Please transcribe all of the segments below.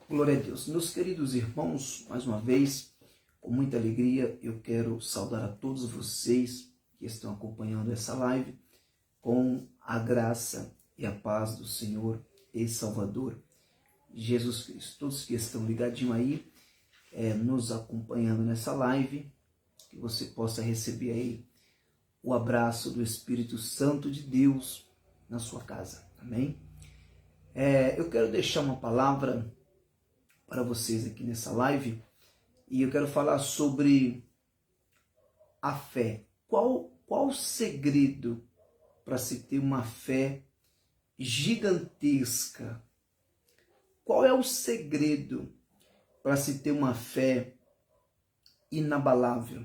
Glória a Deus. Meus queridos irmãos, mais uma vez, com muita alegria, eu quero saudar a todos vocês que estão acompanhando essa live com a graça e a paz do Senhor e Salvador Jesus Cristo. Todos que estão ligadinhos aí, nos acompanhando nessa live, que você possa receber aí o abraço do Espírito Santo de Deus na sua casa. Amém? Eu quero deixar uma palavra para vocês aqui nessa live e eu quero falar sobre a fé. Qual o segredo para se ter uma fé gigantesca? Qual é o segredo para se ter uma fé inabalável?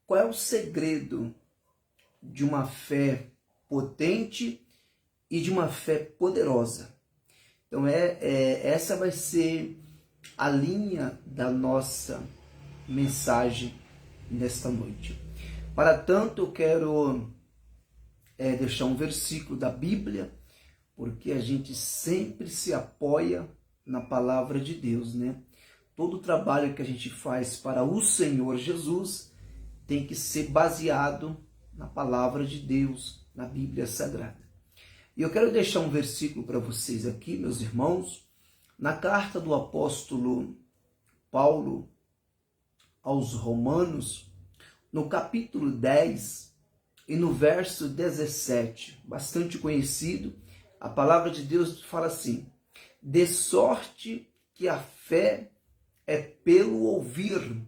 Qual é o segredo de uma fé potente e de uma fé poderosa? Então essa vai ser a linha da nossa mensagem nesta noite. Para tanto, eu quero deixar um versículo da Bíblia, porque a gente sempre se apoia na palavra de Deus, né? Todo o trabalho que a gente faz para o Senhor Jesus tem que ser baseado na palavra de Deus, na Bíblia Sagrada. E eu quero deixar um versículo para vocês aqui, meus irmãos, na carta do apóstolo Paulo aos Romanos, no capítulo 10 e no verso 17, bastante conhecido, a palavra de Deus fala assim: de sorte que a fé é pelo ouvir,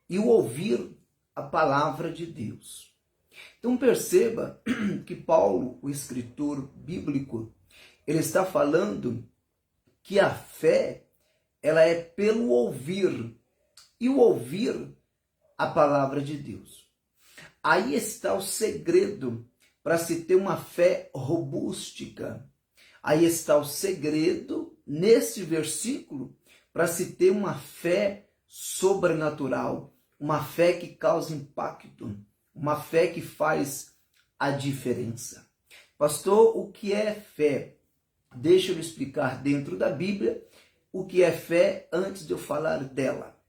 e o ouvir a palavra de Deus. Então perceba que Paulo, o escritor bíblico, ele está falando que a fé, ela é pelo ouvir, e o ouvir a palavra de Deus. Aí está o segredo para se ter uma fé robústica. Aí está o segredo, nesse versículo, para se ter uma fé sobrenatural, uma fé que causa impacto, uma fé que faz a diferença. Pastor, o que é fé? Deixa eu explicar dentro da Bíblia o que é fé antes de eu falar dela.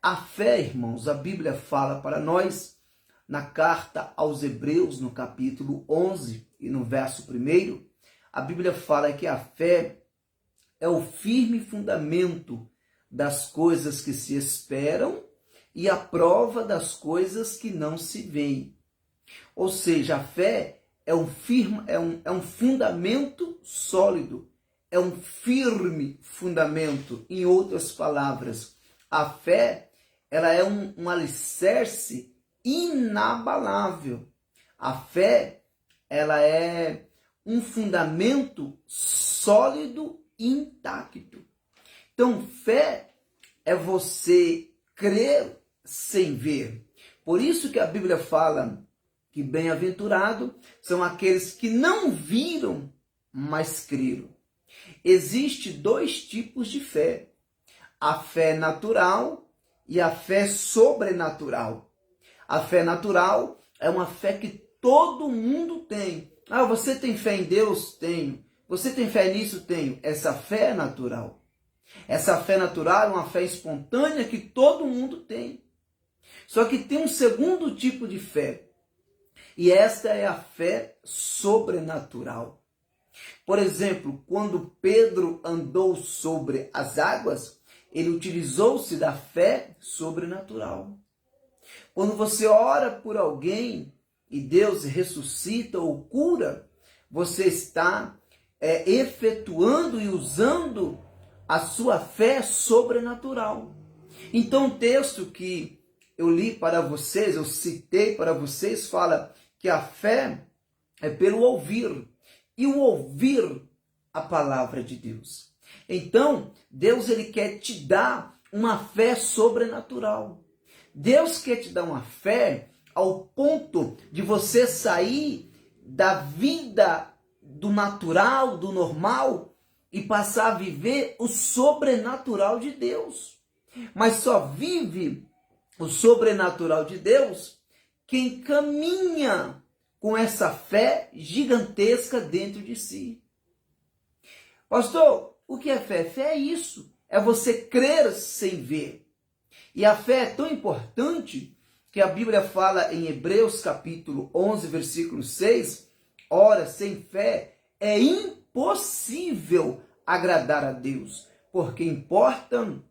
A fé, irmãos, a Bíblia fala para nós na carta aos Hebreus, no capítulo 11 e no verso 1, a Bíblia fala que a fé é o firme fundamento das coisas que se esperam e a prova das coisas que não se veem. Ou seja, a fé é um fundamento sólido, é um firme fundamento. Em outras palavras, a fé, ela é um alicerce inabalável. A fé, ela é um fundamento sólido e intacto. Então, fé é você crer sem ver. Por isso que a Bíblia fala que bem-aventurado são aqueles que não viram, mas creram. Existem dois tipos de fé: a fé natural e a fé sobrenatural. A fé natural é uma fé que todo mundo tem. Ah, você tem fé em Deus? Tenho. Você tem fé nisso? Tenho. Essa fé é natural. Essa fé natural é uma fé espontânea que todo mundo tem. Só que tem um segundo tipo de fé. E esta é a fé sobrenatural. Por exemplo, quando Pedro andou sobre as águas, ele utilizou-se da fé sobrenatural. Quando você ora por alguém e Deus ressuscita ou cura, você está efetuando e usando a sua fé sobrenatural. Então o texto que eu li para vocês, eu citei para vocês, fala que a fé é pelo ouvir, e o ouvir a palavra de Deus. Então, Deus, ele quer te dar uma fé sobrenatural. Deus quer te dar uma fé ao ponto de você sair da vida do natural, do normal, e passar a viver o sobrenatural de Deus. Mas só vive o sobrenatural de Deus quem caminha com essa fé gigantesca dentro de si. Pastor, o que é fé? Fé é isso. é você crer sem ver. E a fé é tão importante que a Bíblia fala em Hebreus capítulo 11, versículo 6, ora, sem fé é impossível agradar a Deus, porque importa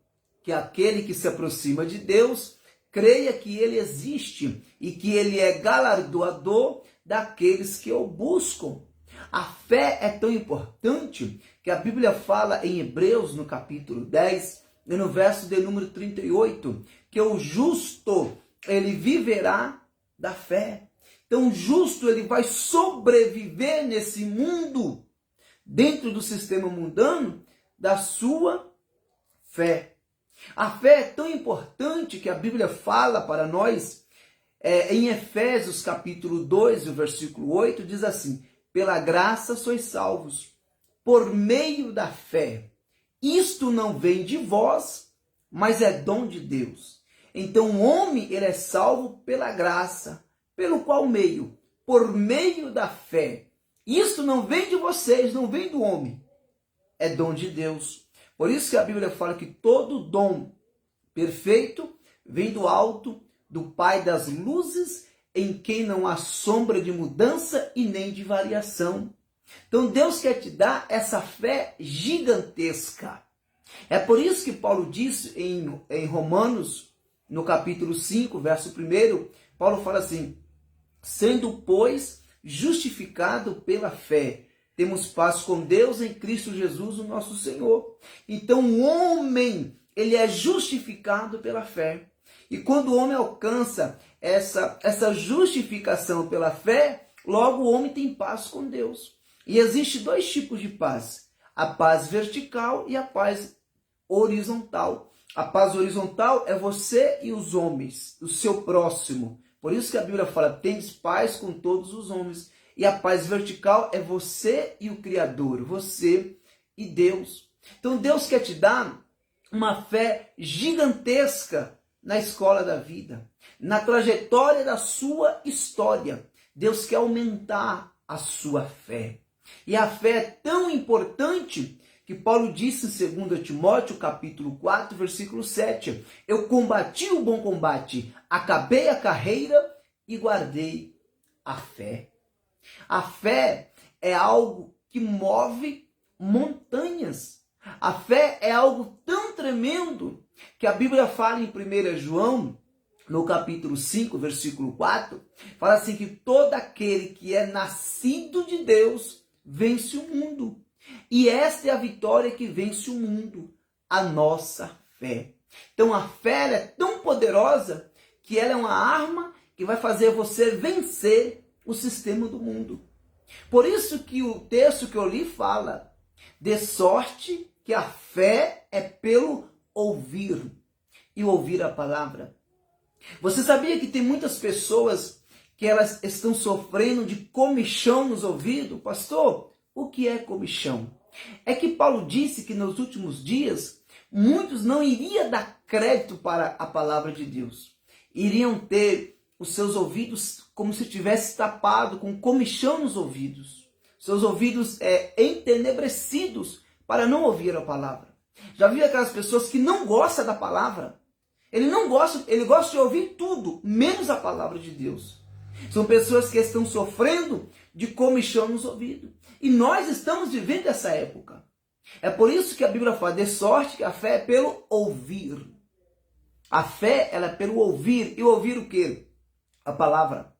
que aquele que se aproxima de Deus creia que ele existe e que ele é galardoador daqueles que o buscam. A fé é tão importante que a Bíblia fala em Hebreus, no capítulo 10, e no verso de número 38, que o justo, ele viverá da fé. Então o justo, ele vai sobreviver nesse mundo, dentro do sistema mundano, da sua fé. A fé é tão importante que a Bíblia fala para nós, em Efésios capítulo 2, o versículo 8, diz assim: pela graça sois salvos, por meio da fé. Isto não vem de vós, mas é dom de Deus. Então o homem, ele é salvo pela graça, pelo qual meio? Por meio da fé. Isto não vem de vocês, não vem do homem, é dom de Deus. Por isso que a Bíblia fala que todo dom perfeito vem do alto, do Pai das luzes, em quem não há sombra de mudança e nem de variação. Então Deus quer te dar essa fé gigantesca. É por isso que Paulo disse em Romanos, no capítulo 5, verso 1, Paulo fala assim: sendo, pois, justificado pela fé, temos paz com Deus em Cristo Jesus, o nosso Senhor. Então o homem, ele é justificado pela fé. E quando o homem alcança essa justificação pela fé, logo o homem tem paz com Deus. E existe dois tipos de paz: a paz vertical e a paz horizontal. A paz horizontal é você e os homens, o seu próximo. Por isso que a Bíblia fala: tendes paz com todos os homens. E a paz vertical é você e o Criador, você e Deus. Então Deus quer te dar uma fé gigantesca na escola da vida, na trajetória da sua história. Deus quer aumentar a sua fé. E a fé é tão importante que Paulo disse em 2 Timóteo, capítulo 4, versículo 7, eu combati o bom combate, acabei a carreira e guardei a fé. A fé é algo que move montanhas. A fé é algo tão tremendo que a Bíblia fala em 1 João, no capítulo 5, versículo 4, fala assim que todo aquele que é nascido de Deus vence o mundo. E esta é a vitória que vence o mundo, a nossa fé. Então a fé é tão poderosa que ela é uma arma que vai fazer você vencer o sistema do mundo. Por isso que o texto que eu li fala: de sorte que a fé é pelo ouvir, e ouvir a palavra. Você sabia que tem muitas pessoas que elas estão sofrendo de comichão nos ouvidos? Pastor, o que é comichão? É que Paulo disse que nos últimos dias muitos não iriam dar crédito para a palavra de Deus. Iriam ter os seus ouvidos como se tivesse tapado, com comichão nos ouvidos. Seus ouvidos entenebrecidos para não ouvir a palavra. Já viu aquelas pessoas que não gostam da palavra? Ele gosta de ouvir tudo, menos a palavra de Deus. São pessoas que estão sofrendo de comichão nos ouvidos. E nós estamos vivendo essa época. É por isso que a Bíblia fala: de sorte que a fé é pelo ouvir. A fé, ela é pelo ouvir. E ouvir o quê? A palavra.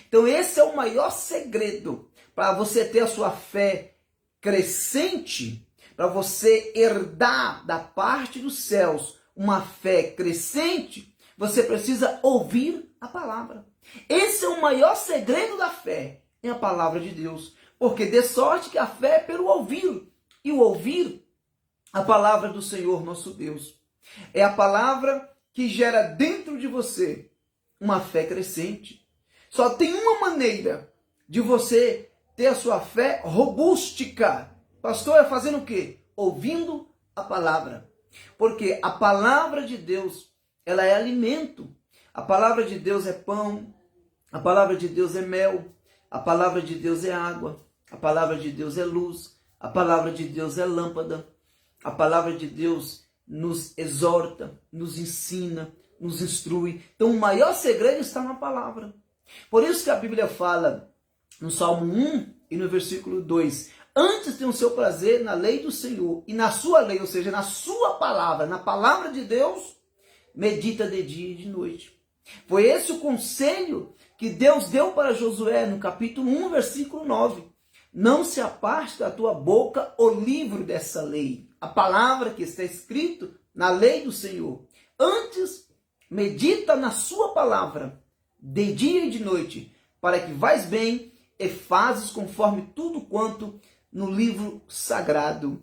Então esse é o maior segredo para você ter a sua fé crescente, para você herdar da parte dos céus uma fé crescente. Você precisa ouvir a palavra. Esse é o maior segredo da fé, é a palavra de Deus. Porque de sorte que a fé é pelo ouvir. E o ouvir a palavra do Senhor nosso Deus. É a palavra que gera dentro de você uma fé crescente. Só tem uma maneira de você ter a sua fé robústica. Pastor, é fazendo o quê? Ouvindo a palavra. Porque a palavra de Deus, ela é alimento. A palavra de Deus é pão. A palavra de Deus é mel. A palavra de Deus é água. A palavra de Deus é luz. A palavra de Deus é lâmpada. a palavra de Deus nos exorta, nos ensina, nos instrui. Então o maior segredo está na palavra. Por isso que a Bíblia fala no Salmo 1 e no versículo 2, antes tem o seu prazer na lei do Senhor e na sua lei, ou seja, na sua palavra, na palavra de Deus, medita de dia e de noite. Foi esse o conselho que Deus deu para Josué no capítulo 1, versículo 9. Não se aparte da tua boca o livro dessa lei, a palavra que está escrito na lei do Senhor. Antes, medita na sua palavra, de dia e de noite, para que vais bem e fazes conforme tudo quanto no livro sagrado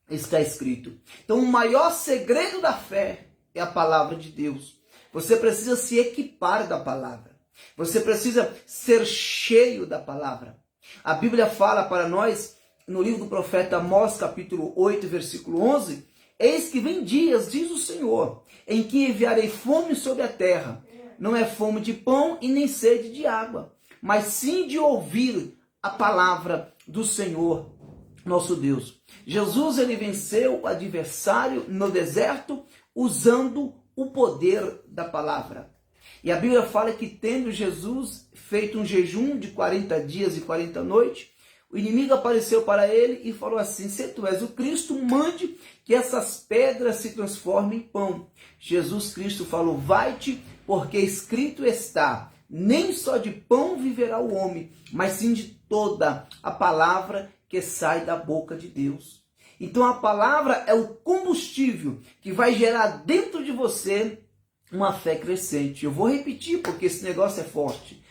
está escrito. Então, o maior segredo da fé é a palavra de Deus. Você precisa se equipar da palavra. Você precisa ser cheio da palavra. A Bíblia fala para nós, no livro do profeta Amós, capítulo 8, versículo 11, eis que vem dias, diz o Senhor, em que enviarei fome sobre a terra. Não é fome de pão e nem sede de água, mas sim de ouvir a palavra do Senhor, nosso Deus. Jesus, ele venceu o adversário no deserto usando o poder da palavra. E a Bíblia fala que tendo Jesus feito um jejum de 40 dias e 40 noites, o inimigo apareceu para ele e falou assim, se tu és o Cristo, mande que essas pedras se transformem em pão. Jesus Cristo falou, vai-te, porque escrito está, nem só de pão viverá o homem, mas sim de toda a palavra que sai da boca de Deus. Então a palavra é o combustível que vai gerar dentro de você uma fé crescente. Eu vou repetir porque esse negócio é forte.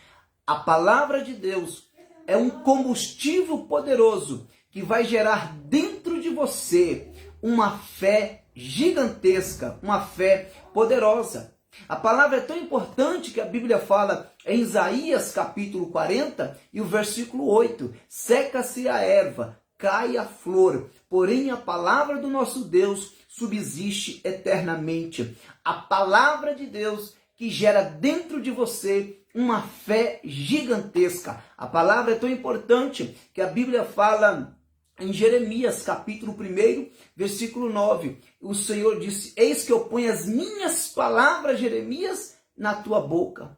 A palavra de Deus é um combustível poderoso que vai gerar dentro de você uma fé gigantesca, uma fé poderosa. A palavra é tão importante que a Bíblia fala em Isaías capítulo 40 e o versículo 8, seca-se a erva, cai a flor, porém a palavra do nosso Deus subsiste eternamente. A palavra de Deus que gera dentro de você uma fé gigantesca. A palavra é tão importante que a Bíblia fala em Jeremias capítulo 1, versículo 9. O Senhor disse, eis que eu ponho as minhas palavras, Jeremias, na tua boca.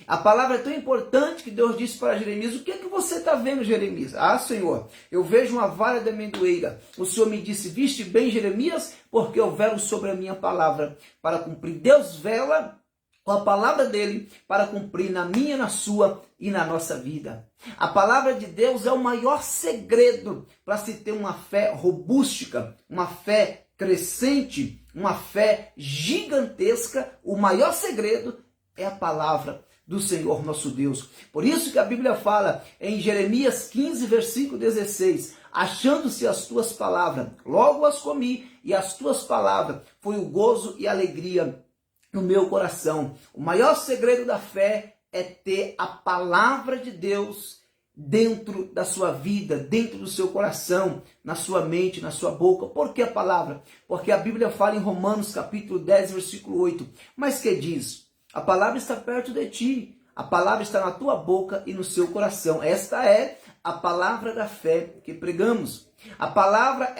A palavra é tão importante que Deus disse para Jeremias, o que é que você está vendo, Jeremias? Ah, Senhor, eu vejo uma vara de amendoeira. O Senhor me disse, viste bem, Jeremias, porque eu velo sobre a minha palavra para cumprir. Deus vela com a palavra dele para cumprir na minha, na sua e na nossa vida. A palavra de Deus é o maior segredo para se ter uma fé robústica, uma fé crescente, uma fé gigantesca. O maior segredo é a palavra do Senhor nosso Deus. Por isso que a Bíblia fala em Jeremias 15, versículo 16, achando-se as tuas palavras, logo as comi, e as tuas palavras foi o gozo e a alegria no meu coração. O maior segredo da fé é ter a palavra de Deus dentro da sua vida, dentro do seu coração, na sua mente, na sua boca. Por que a palavra? Porque a Bíblia fala em Romanos capítulo 10, versículo 8, mas que diz? A palavra está perto de ti, a palavra está na tua boca e no seu coração. Esta é a palavra da fé que pregamos. A palavra,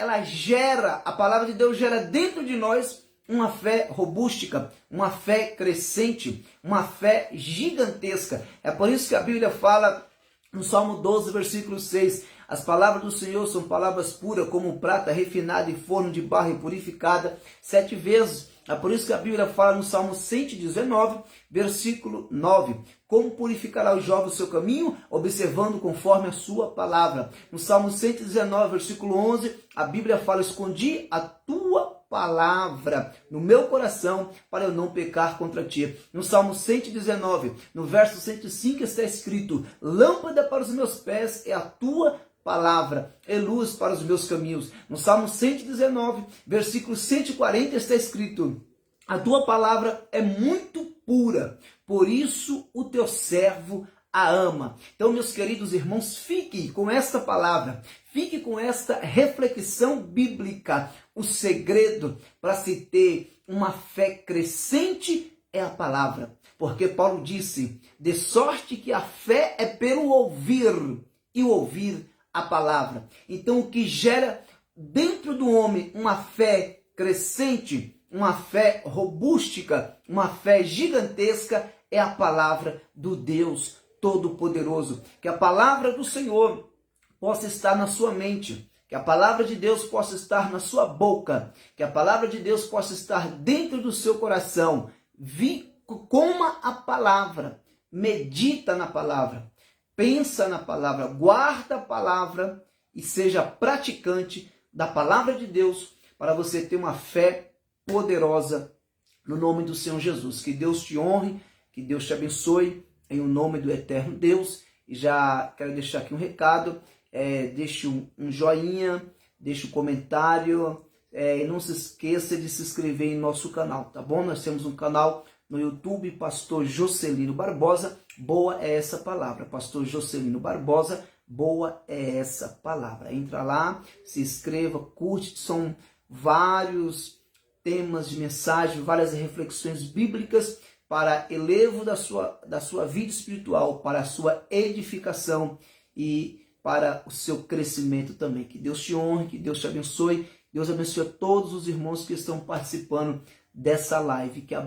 a palavra de Deus gera dentro de nós uma fé robústica, uma fé crescente, uma fé gigantesca. É por isso que a Bíblia fala no Salmo 12, versículo 6, as palavras do Senhor são palavras puras, como prata refinada em forno de barro e purificada 7 vezes. É por isso que a Bíblia fala no Salmo 119, versículo 9. Como purificará o jovem o seu caminho? Observando conforme a sua palavra. No Salmo 119, versículo 11, a Bíblia fala, escondi a tua palavra no meu coração para eu não pecar contra ti. No Salmo 119, no verso 105 está escrito, lâmpada para os meus pés é a tua palavra, é luz para os meus caminhos. No Salmo 119, versículo 140 está escrito, a tua palavra é muito pura, por isso o teu servo a ama. Então, meus queridos irmãos, fique com esta palavra, fique com esta reflexão bíblica. O segredo para se ter uma fé crescente é a palavra. Porque Paulo disse, de sorte que a fé é pelo ouvir, e o ouvir a palavra. Então, o que gera dentro do homem uma fé crescente, uma fé robústica, uma fé gigantesca, é a palavra do Deus Todo-Poderoso. Que a palavra do Senhor possa estar na sua mente, que a palavra de Deus possa estar na sua boca, que a palavra de Deus possa estar dentro do seu coração. Coma a palavra, medita na palavra, pensa na palavra, guarda a palavra e seja praticante da palavra de Deus para você ter uma fé poderosa no nome do Senhor Jesus. Que Deus te honre, que Deus te abençoe em o nome do eterno Deus. E já quero deixar aqui um recado, deixe um joinha, deixe um comentário, e não se esqueça de se inscrever em nosso canal, tá bom? Nós temos um canal no YouTube, Pastor Jocelino Barbosa. Boa é essa palavra, Pastor Jocelino Barbosa. Boa é essa palavra. Entra lá, se inscreva, curte, são vários temas de mensagem, várias reflexões bíblicas para elevo da sua vida espiritual, para a sua edificação e para o seu crescimento também. Que Deus te honre, que Deus te abençoe. Deus abençoe a todos os irmãos que estão participando dessa live. Que a